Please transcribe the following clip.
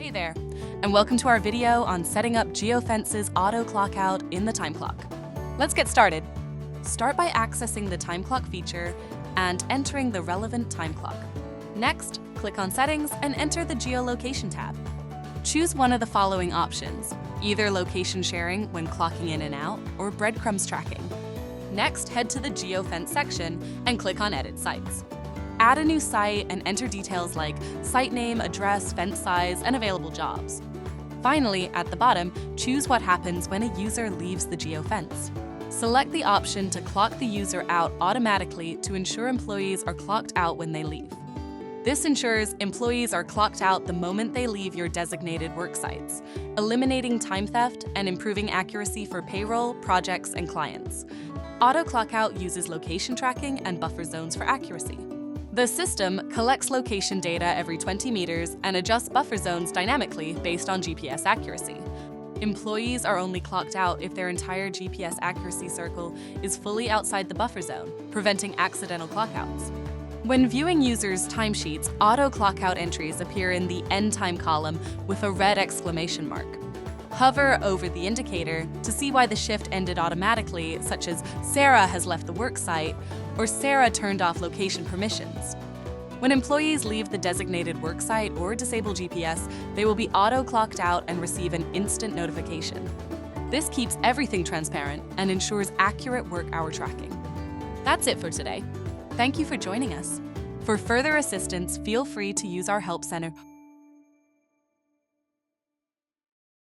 Hey there, and welcome to our video on setting up Geofence's auto clock out in the time clock. Let's get started. Start by accessing the time clock feature and entering the relevant time clock. Next, click on Settings and enter the Geolocation tab. Choose one of the following options, either location sharing when clocking in and out or breadcrumbs tracking. Next, head to the Geofence section and click on Edit Sites. Add a new site and enter details like site name, address, fence size, and available jobs. Finally, at the bottom, choose what happens when a user leaves the Geofence. Select the option to clock the user out automatically to ensure employees are clocked out when they leave. This ensures employees are clocked out the moment they leave your designated work sites, eliminating time theft and improving accuracy for payroll, projects, and clients. Auto clockout uses location tracking and buffer zones for accuracy. The system collects location data every 20 meters and adjusts buffer zones dynamically based on GPS accuracy. Employees are only clocked out if their entire GPS accuracy circle is fully outside the buffer zone, preventing accidental clockouts. When viewing users' timesheets, auto clockout entries appear in the end time column with a red exclamation mark. Hover over the indicator to see why the shift ended automatically, such as Sarah has left the worksite or Sarah turned off location permissions. When employees leave the designated worksite or disable GPS, they will be auto-clocked out and receive an instant notification. This keeps everything transparent and ensures accurate work hour tracking. That's it for today. Thank you for joining us. For further assistance, feel free to use our Help Center